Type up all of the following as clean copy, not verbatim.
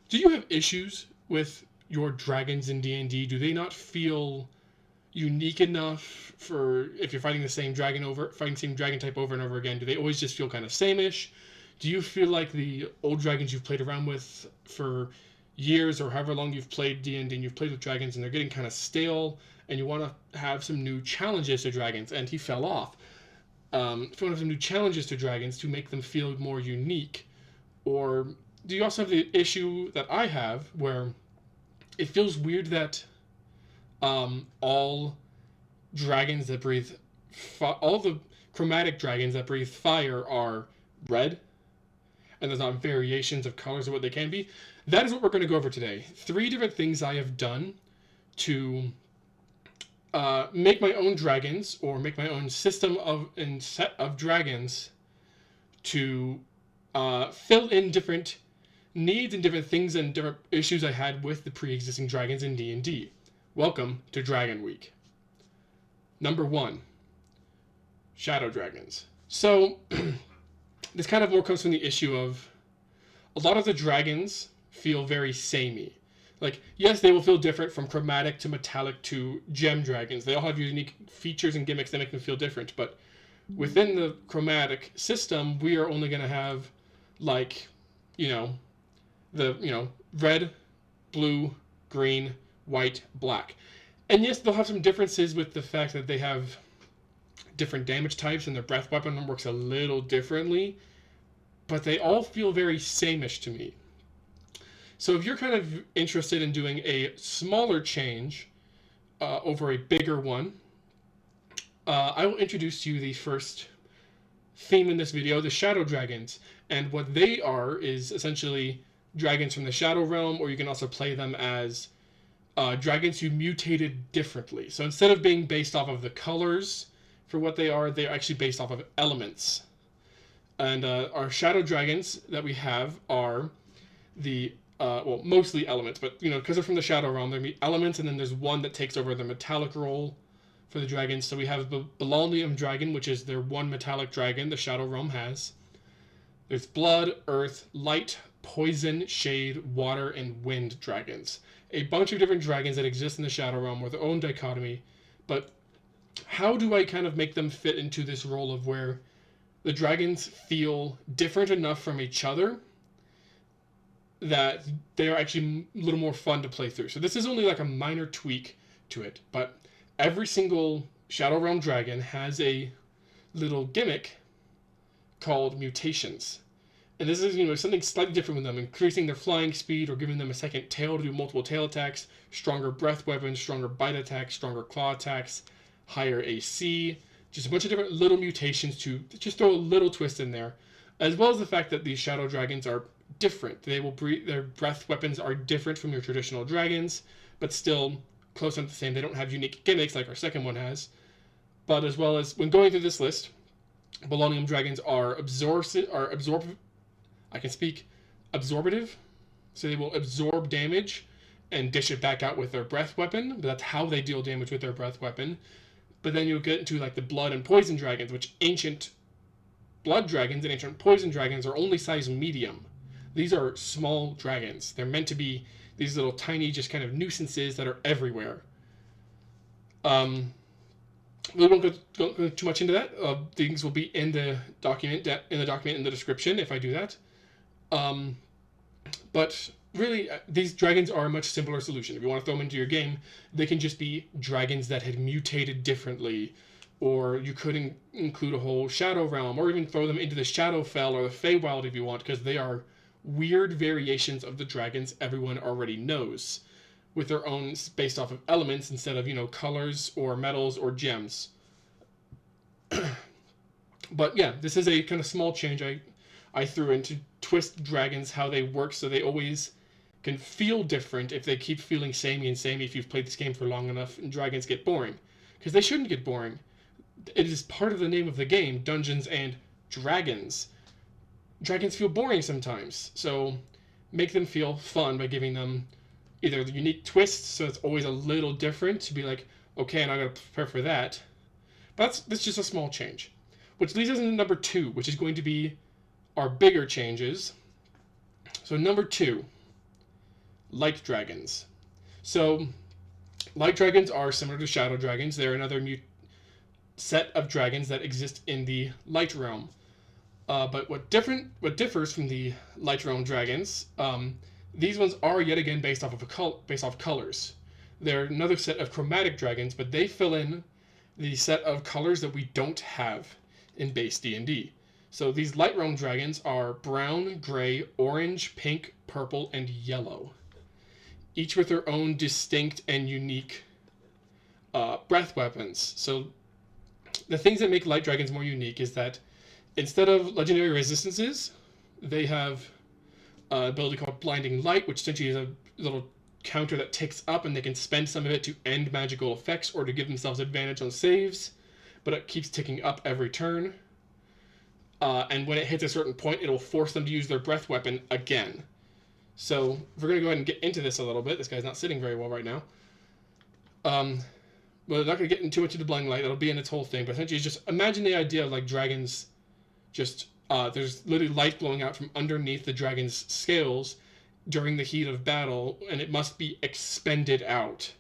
Do you have issues with your dragons in D&D? Do they not feel unique enough for if you're fighting the same dragon type over and over again? Do they always just feel kind of sameish? Do you feel like the old dragons you've played around with for years or however long you've played D&D and you've played with dragons and they're getting kind of stale and you want to have some new challenges to dragons? And he fell off. If you want to have some new challenges to dragons to make them feel more unique, or do you also have the issue that I have where it feels weird that all dragons that breathe all the chromatic dragons that breathe fire are red, and there's not variations of colors of what they can be. That is what we're going to go over today. Three different things I have done to make my own dragons or make my own system of and set of dragons to fill in different needs and different things and different issues I had with the pre-existing dragons in D&D. Welcome to Dragon Week. Number one, shadow dragons. So this kind of more comes from the issue of a lot of the dragons feel very samey. Like, yes, they will feel different from chromatic to metallic to gem dragons. They all have unique features and gimmicks that make them feel different. But within the chromatic system, we are only going to have, like, you know, red, blue, green, white, black. And yes, they'll have some differences with the fact that they have different damage types and their breath weapon works a little differently, but they all feel very sameish to me. So if you're kind of interested in doing a smaller change over a bigger one, I will introduce to you the first theme in this video, the Shadow Dragons. And what they are is essentially dragons from the Shadow Realm, or you can also play them as dragons who mutated differently. So instead of being based off of the colors for what they're actually based off of elements. And our Shadow Dragons that we have are the mostly elements, but because they're from the Shadow Realm, they're elements, and then there's one that takes over the metallic role for the dragons. So we have the Balonium Dragon, which is their one metallic dragon the Shadow Realm has. There's blood, earth, light, poison, shade, water, and wind dragons. A bunch of different dragons that exist in the Shadow Realm with their own dichotomy, but how do I kind of make them fit into this role of where the dragons feel different enough from each other that they are actually a little more fun to play through? So this is only like a minor tweak to it, but every single Shadow Realm dragon has a little gimmick called mutations. And this is something slightly different with them, increasing their flying speed or giving them a second tail to do multiple tail attacks, stronger breath weapons, stronger bite attacks, stronger claw attacks, higher AC, just a bunch of different little mutations to just throw a little twist in there, as well as the fact that these shadow dragons are different. They will breathe, their breath weapons are different from your traditional dragons, but still close enough to the same. They don't have unique gimmicks like our second one has. But as well as when going through this list, Balonium dragons are absorbative, so they will absorb damage and dish it back out with their breath weapon. But that's how they deal damage with their breath weapon. But then you'll get into like the blood and poison dragons, which ancient blood dragons and ancient poison dragons are only size medium. These are small dragons. They're meant to be these little tiny, just kind of nuisances that are everywhere. We won't go too much into that. Things will be in the document in the description if I do that. But really, these dragons are a much simpler solution. If you want to throw them into your game, they can just be dragons that had mutated differently, or you could include a whole Shadow Realm, or even throw them into the Shadowfell or the Feywild if you want, because they are weird variations of the dragons everyone already knows, with their own based off of elements instead of colors or metals or gems. But yeah, this is a kind of small change I threw in to twist dragons how they work, so they always can feel different if they keep feeling samey and samey if you've played this game for long enough and dragons get boring. Because they shouldn't get boring. It is part of the name of the game, Dungeons and Dragons. Dragons feel boring sometimes, so make them feel fun by giving them either the unique twists, so it's always a little different, to be like, okay, and I gotta prepare for that. But that's just a small change. Which leads us into number 2, which is going to be our bigger changes. So number 2, light dragons. So, light dragons are similar to shadow dragons. They're another new set of dragons that exist in the light realm. But what differs from the light realm dragons? These ones are yet again based off colors. They're another set of chromatic dragons, but they fill in the set of colors that we don't have in base D&D. So these light realm dragons are brown, gray, orange, pink, purple, and yellow, each with their own distinct and unique breath weapons. So the things that make light dragons more unique is that instead of legendary resistances, they have an ability called Blinding Light, which essentially is a little counter that ticks up, and they can spend some of it to end magical effects or to give themselves advantage on saves, but it keeps ticking up every turn. And when it hits a certain point, it'll force them to use their breath weapon again. So we're going to go ahead and get into this a little bit. This guy's not sitting very well right now. We're not going to get too much into Blinding Light. That'll be in its whole thing. But essentially, just imagine the idea of like dragons. Just there's literally light blowing out from underneath the dragon's scales during the heat of battle, and it must be expended out.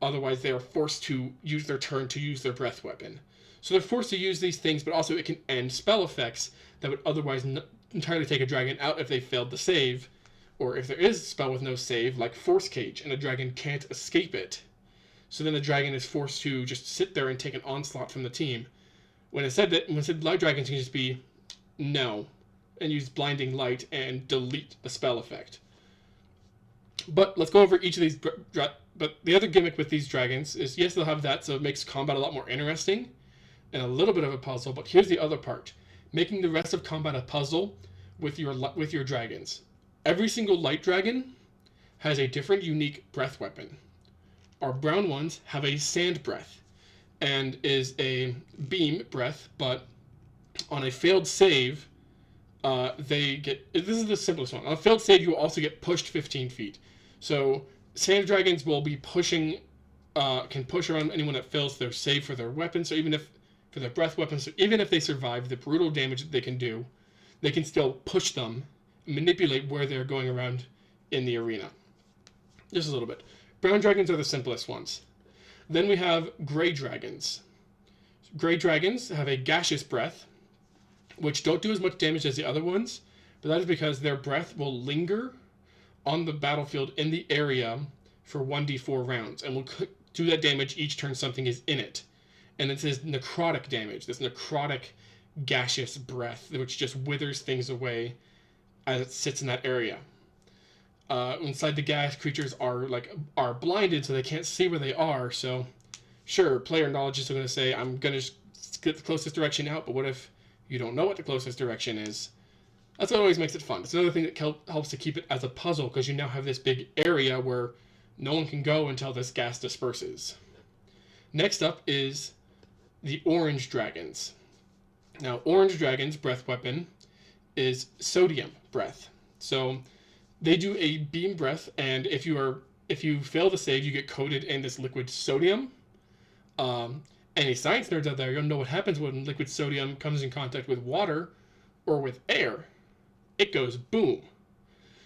Otherwise, they are forced to use their turn to use their breath weapon. So they're forced to use these things, but also it can end spell effects that would otherwise entirely take a dragon out if they failed to save, or if there is a spell with no save, like Force Cage, and a dragon can't escape it. So then the dragon is forced to just sit there and take an onslaught from the team. When light dragons can just be no, and use Blinding Light and delete the spell effect. But let's go over each of these. But the other gimmick with these dragons is, yes, they'll have that, so it makes combat a lot more interesting and a little bit of a puzzle. But here's the other part: making the rest of combat a puzzle with your dragons. Every single light dragon has a different, unique breath weapon. Our brown ones have a sand breath, and is a beam breath, but on a failed save, they get. This is the simplest one. On a failed save, you will also get pushed 15 feet. So sand dragons will be pushing, can push around anyone that fails their save for their weapons. So even if for their breath weapons, so even if they survive the brutal damage that they can do, they can still push them, manipulate where they're going around in the arena. Just a little bit. Brown dragons are the simplest ones. Then we have gray dragons. Gray dragons have a gaseous breath, which don't do as much damage as the other ones, but that is because their breath will linger on the battlefield in the area for 1d4 rounds, and will do that damage each turn something is in it. And it says necrotic damage, this necrotic gaseous breath, which just withers things away as it sits in that area. Inside the gas, creatures are blinded, so they can't see where they are. So, sure, player knowledge is going to say, I'm going to get the closest direction out, but what if you don't know what the closest direction is? That's what always makes it fun. It's another thing that helps to keep it as a puzzle, because you now have this big area where no one can go until this gas disperses. Next up is the orange dragons. Now, orange dragons' breath weapon is sodium breath. So they do a beam breath, and if you fail the save, you get coated in this liquid sodium. Any science nerds out there, you'll know what happens when liquid sodium comes in contact with water or with air. It goes boom.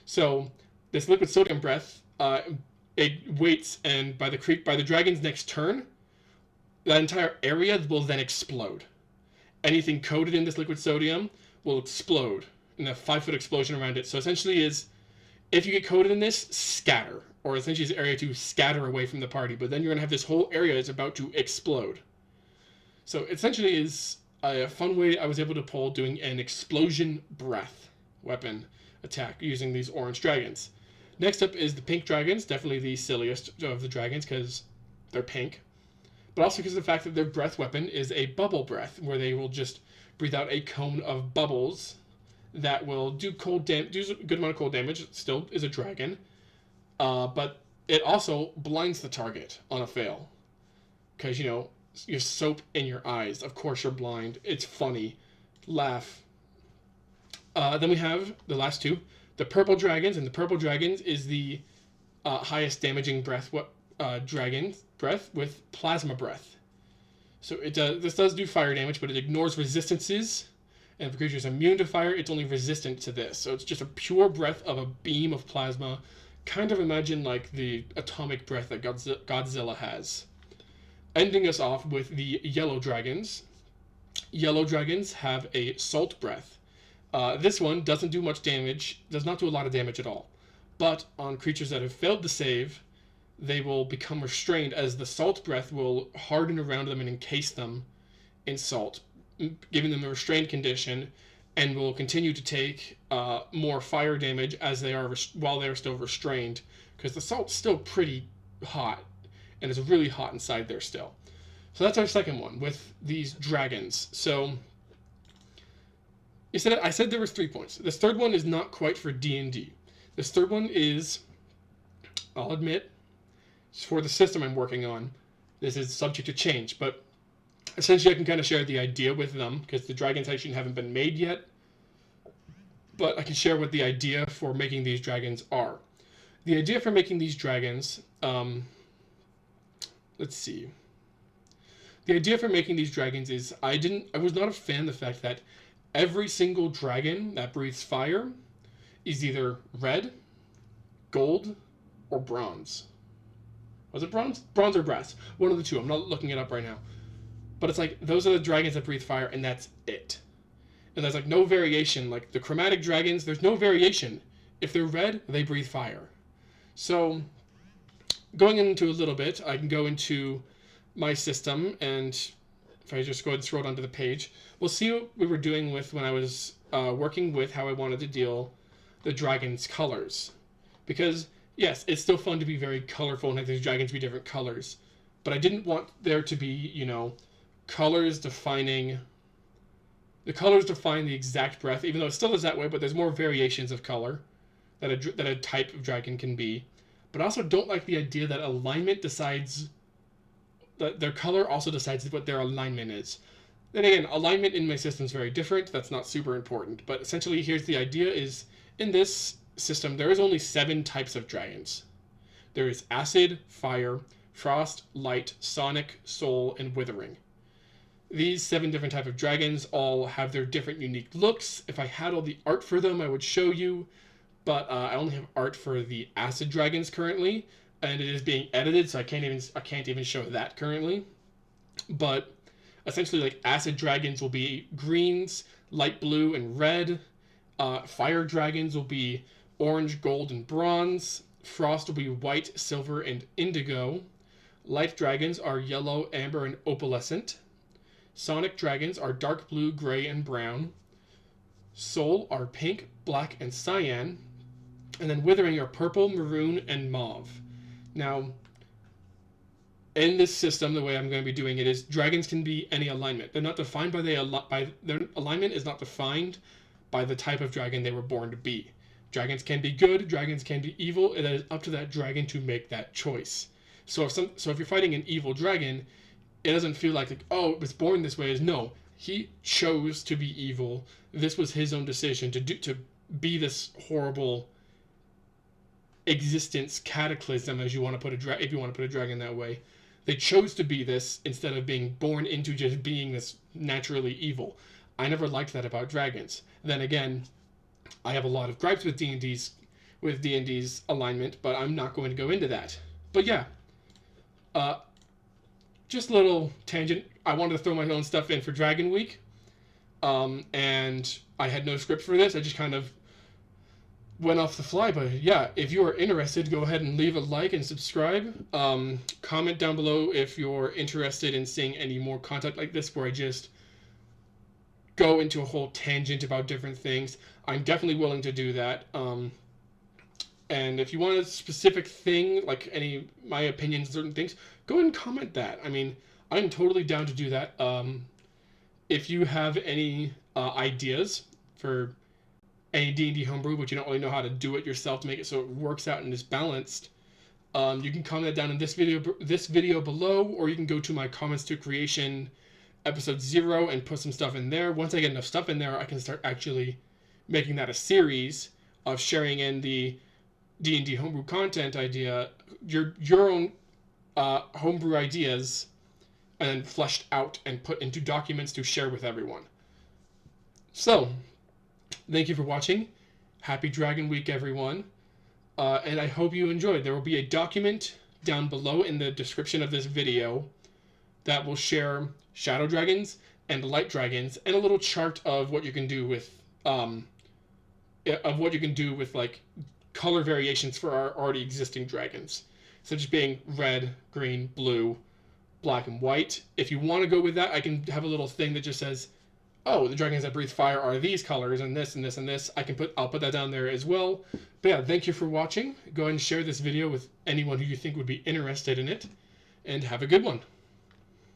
So this liquid sodium breath, it waits, and by the dragon's next turn, that entire area will then explode. Anything coated in this liquid sodium will explode in a 5-foot explosion around it. So essentially is, if you get coated in this, scatter. Or essentially is an area to scatter away from the party. But then you're going to have this whole area that's about to explode. So essentially is a fun way I was able to pull doing an explosion breath weapon attack using these orange dragons. Next up is the pink dragons. Definitely the silliest of the dragons because they're pink. But also because of the fact that their breath weapon is a bubble breath, where they will just breathe out a cone of bubbles that will do a good amount of cold damage. It still is a dragon. But it also blinds the target on a fail. Because, you soap in your eyes. Of course you're blind. It's funny. Laugh. Then we have the last two. The purple dragons. And the purple dragons is the highest damaging dragon breath with plasma breath. So this does do fire damage, but it ignores resistances. And if a creature is immune to fire, it's only resistant to this. So it's just a pure breath of a beam of plasma kind of imagine like the atomic breath that Godzilla has. Ending us off with the yellow dragons. Yellow dragons have a salt breath. This one doesn't do much damage, does not do a lot of damage at all. But on creatures that have failed to save, they will become restrained as the salt breath will harden around them and encase them in salt, giving them a restrained condition, and will continue to take more fire damage as they are while they are still restrained, because the salt's still pretty hot, and it's really hot inside there still. So that's our second one with these dragons. So I said there was 3 points. This third one is not quite for D&D. This third one is, I'll admit, for the system I'm working on. This is subject to change, but essentially I can kind of share the idea with them, because the dragons actually haven't been made yet. But I can share what the idea for making these dragons are. The idea for making these dragons, let's see. The idea for making these dragons is I was not a fan of the fact that every single dragon that breathes fire is either red, gold, or bronze. Was it bronze? Bronze or brass. One of the two. I'm not looking it up right now. But it's like, those are the dragons that breathe fire, and that's it. And there's like no variation. Like the chromatic dragons, there's no variation. If they're red, they breathe fire. So, going into a little bit, I can go into my system, and if I just go ahead and scroll down to the page, we'll see what we were doing with when I was working with how I wanted to deal the dragon's colors. Because, yes, it's still fun to be very colorful and have these dragons be different colors. But I didn't want there to be, colors defining... The colors define the exact breath, even though it still is that way, but there's more variations of color that a type of dragon can be. But I also don't like the idea that alignment decides... that their color also decides what their alignment is. Then again, alignment in my system is very different. That's not super important. But essentially, here's the idea is, in this system, there is only 7 types of dragons. There is Acid, Fire, Frost, Light, Sonic, Soul, and Withering. These 7 different types of dragons all have their different unique looks. If I had all the art for them, I would show you. But I only have art for the Acid dragons currently, and it is being edited, so I can't even show that currently. But essentially, like, Acid dragons will be greens, light blue, and red. Fire dragons will be orange, gold, and bronze. Frost will be white, silver, and indigo. Light dragons are yellow, amber, and opalescent. Sonic dragons are dark blue, gray, and brown. Soul are pink, black, and cyan. And then Withering are purple, maroon, and mauve. Now, in this system, the way I'm going to be doing it is dragons can be any alignment. They're not defined by their alignment is not defined by the type of dragon they were born to be. Dragons can be good, dragons can be evil, and it is up to that dragon to make that choice. So if you're fighting an evil dragon, it doesn't feel like oh, it was born this way. No, he chose to be evil. This was his own decision to be this horrible existence cataclysm, as you want to put if you want to put a dragon that way. They chose to be this instead of being born into just being this naturally evil. I never liked that about dragons. Then again, I have a lot of gripes with D&D's alignment, but I'm not going to go into that. But yeah, just a little tangent. I wanted to throw my own stuff in for Dragon Week, and I had no script for this. I just kind of went off the fly. But yeah, if you are interested, go ahead and leave a like and subscribe. Comment down below if you're interested in seeing any more content like this, where I just go into a whole tangent about different things. I'm definitely willing to do that. And if you want a specific thing, like my opinions on certain things, go ahead and comment that. I mean, I'm totally down to do that. If you have any ideas for any D&D homebrew, but you don't really know how to do it yourself to make it so it works out and is balanced, you can comment down in this video below, or you can go to my comments to creation episode 0 and put some stuff in there. Once I get enough stuff in there, I can start actually making that a series of sharing in the D&D homebrew content idea, your own homebrew ideas, and then fleshed out and put into documents to share with everyone. So, thank you for watching. Happy Dragon Week, everyone. and I hope you enjoyed. There will be a document down below in the description of this video that will share shadow dragons and light dragons, and a little chart of what you can do with like color variations for our already existing dragons. So just being red, green, blue, black, and white. If you want to go with that, I can have a little thing that just says, oh, the dragons that breathe fire are these colors, and this and this and this. I'll put that down there as well. But yeah, thank you for watching. Go ahead and share this video with anyone who you think would be interested in it, and have a good one.